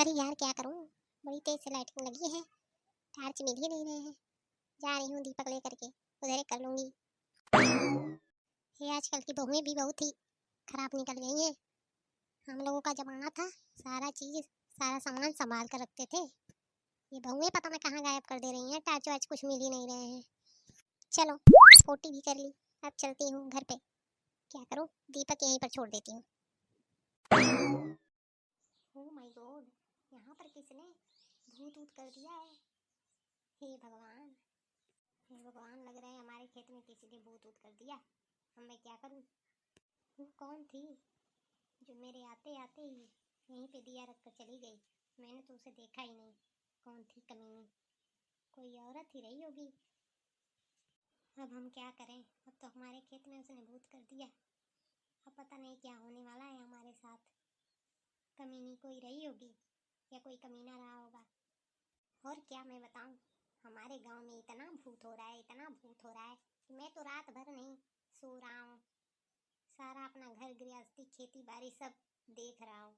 अरे यार क्या करूं, बड़ी तेज से लाइटिंग लगी है, टार्च मिल ही नहीं रहे हैं। जा रही हूँ दीपक लेकर के, उधर ही कर लूंगी। ये आजकल की बहुएं भी बहुत ही खराब निकल गई हैं। हम लोगों का जमाना था, सारा चीज सारा सामान संभाल कर रखते थे। ये बहुएं पता नहीं कहाँ गायब कर दे रही हैं, टार्च वार्च कुछ मिल ही नहीं रहे हैं। चलो पोटी भी कर ली, अब चलती हूँ घर पे। क्या करूँ, दीपक यहीं पर छोड़ देती हूँ। ओह माय गॉड, यहाँ पर किसने भूत ऊत कर दिया है। हे भगवान, हे भगवान, लग रहा है हमारे खेत में किसी ने भूत ऊत कर दिया। अब मैं क्या करूँ। वो कौन थी जो मेरे आते आते ही यहीं पे दिया रख कर चली गई। मैंने तो उसे देखा ही नहीं। कौन थी कमीनी, कोई औरत ही रही होगी। अब हम क्या करें, अब तो हमारे खेत में उसने भूत कर दिया। अब पता नहीं क्या होने वाला है हमारे साथ। कमीनी कोई रही होगी या कोई कमीना रहा होगा। और क्या मैं बताऊं, हमारे गांव में इतना भूत हो रहा है, इतना भूत हो रहा है कि मैं तो रात भर नहीं सो रहा हूँ। सारा अपना घर गृहस्थी खेती बाड़ी सब देख रहा हूँ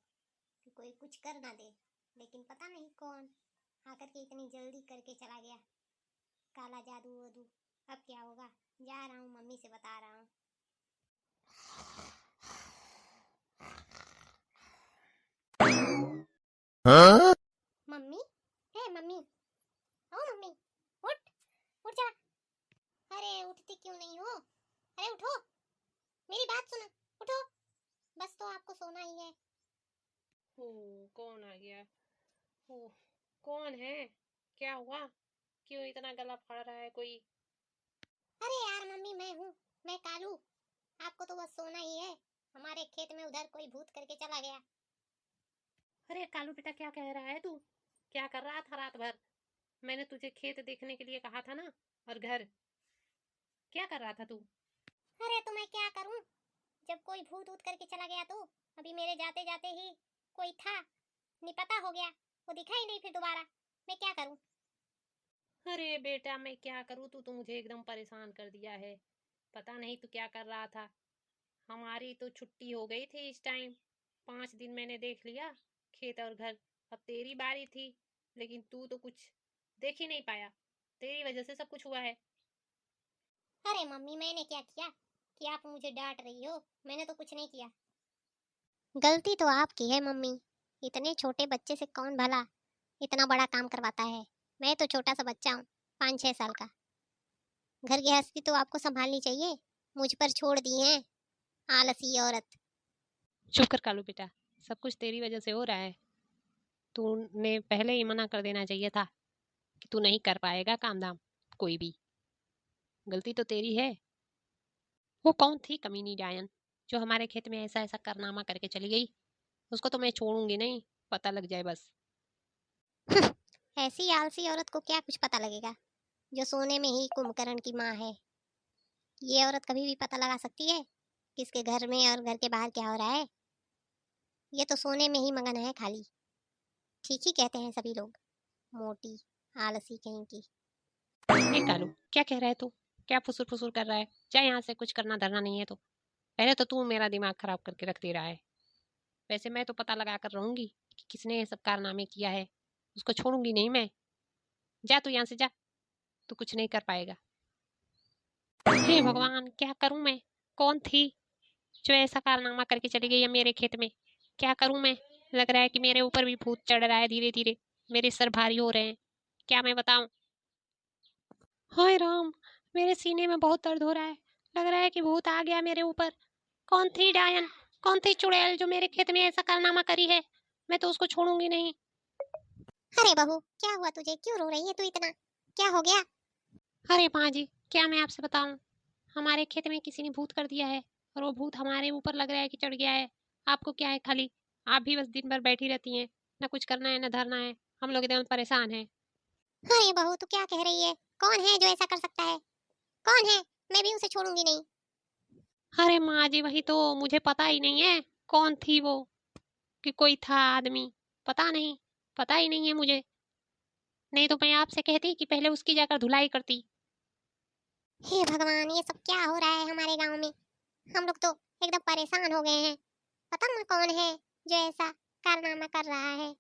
कि कोई कुछ कर ना दे, लेकिन पता नहीं कौन आकर के इतनी जल्दी करके चला गया। काला जादू वादू। अब क्या होगा, जा रहा हूँ मम्मी से बता रहा हूँ। हाँ? मम्मी, हे मम्मी, ओ मम्मी, उठ, उठ जा। अरे उठती क्यों नहीं हो, अरे उठो, मेरी बात सुनो, उठो। बस तो आपको सोना ही है। कौन आ गया? ओह, कौन है? क्या हुआ? क्यों इतना गला फाड़ रहा है कोई? अरे यार मम्मी, मैं हूँ, मैं कालू। आपको तो बस सोना ही है। हमारे खेत में उधर कोई भूत करके चला गया। अरे कालू बेटा, क्या कह रहा है तू? क्या कर रहा था रात भर? मैंने तुझे खेत देखने के लिए कहा था ना, और घर। क्या कर रहा था तू? अरे तो मैं क्या करूँ, जब कोई भूत ऊत करके चला गया तो अभी मेरे जाते जाते ही कोई था, निपता हो गया, वो दिखा ही नहीं फिर दोबारा। मैं क्या करूँ। अरे बेटा, मैं क्या करूँ, तू तो मुझे एकदम परेशान कर दिया है। पता नहीं तू क्या कर रहा था। हमारी तो छुट्टी हो गई थी इस टाइम। 5 दिन मैंने देख लिया खेत और घर। अब तेरी बारी थी, लेकिन तू तो कुछ देख ही नहीं पाया। तेरी वजह से सब कुछ हुआ है। अरे मम्मी, मैंने क्या किया कि आप मुझे डांट रही हो। मैंने तो कुछ नहीं किया। गलती तो आपकी है मम्मी। इतने छोटे बच्चे से कौन भला इतना बड़ा काम करवाता है। मैं तो छोटा सा बच्चा हूँ, 5-6 साल का। घर गृहस्थी तो आपको संभालनी चाहिए, मुझ पर छोड़ दी है आलसी औरत। चुप कर कालू बेटा, सब कुछ तेरी वजह से हो रहा है। तूने पहले ही मना कर देना चाहिए था कि तू नहीं कर पाएगा काम धाम कोई भी। गलती तो तेरी है। वो कौन थी कमीनी डायन जो हमारे खेत में ऐसा ऐसा कारनामा करके चली गई? उसको तो मैं छोड़ूंगी नहीं, पता लग जाए बस। ऐसी आलसी औरत को क्या कुछ पता लगेगा, जो सोने में ही कुंभकर्ण की माँ है। ये औरत कभी भी पता लगा सकती है किसके घर में और घर के बाहर क्या हो रहा है। ये तो सोने में ही मगन है खाली। ठीक ही कहते हैं सभी लोग, मोटी आलसी कहीं की। हे कालू, क्या कह रहा है तू? क्या फुसुर फुसुर कर रहा है? जा यहाँ से, कुछ करना धरना नहीं है तो। पहले तो तू मेरा दिमाग खराब करके रख दे रहा है। वैसे मैं तो पता लगा कर रहूंगी कि किसने ये सब कारनामे किया है। उसको छोड़ूंगी नहीं मैं। जा तू यहाँ से, जा। तू कुछ नहीं कर पाएगा। हे भगवान, क्या करूं मैं? कौन थी जो ऐसा कारनामा करके चली गई है मेरे खेत में? क्या करूं मैं? लग रहा है कि मेरे ऊपर भी भूत चढ़ रहा है धीरे धीरे। मेरे सर भारी हो रहे हैं। क्या मैं बताऊं? हाय राम, मेरे सीने में बहुत दर्द हो रहा है। लग रहा है कि भूत आ गया मेरे ऊपर। कौन थी डायन, कौन थी चुड़ैल जो मेरे खेत में ऐसा कारनामा करी है? मैं तो उसको छोड़ूंगी नहीं। अरे बहू, क्या हुआ तुझे, क्यों रो रही है तू इतना, क्या हो गया। अरे माँ जी, क्या मैं आपसे बताऊं, हमारे खेत में किसी ने भूत कर दिया है। और वो भूत हमारे ऊपर लग रहा है कि चढ़ गया है। आपको क्या है खाली? आप भी बस दिन भर बैठी रहती हैं, ना कुछ करना है ना धरना है। हम लोग एकदम परेशान हैं। अरे बहू, तू क्या कह रही है, कौन है जो ऐसा कर सकता है, कौन है। मैं भी उसे छोड़ूंगी नहीं। अरे माँ जी, वही तो मुझे पता ही नहीं है कौन थी वो, कि कोई था आदमी। पता नहीं, पता ही नहीं है मुझे। नहीं तो मैं आपसे कहती कि पहले उसकी जाकर धुलाई करती। हे भगवान, ये सब क्या हो रहा है हमारे गांव में। हम लोग तो एकदम परेशान हो गए हैं। पता ना कौन है जो ऐसा कारनामा कर रहा है।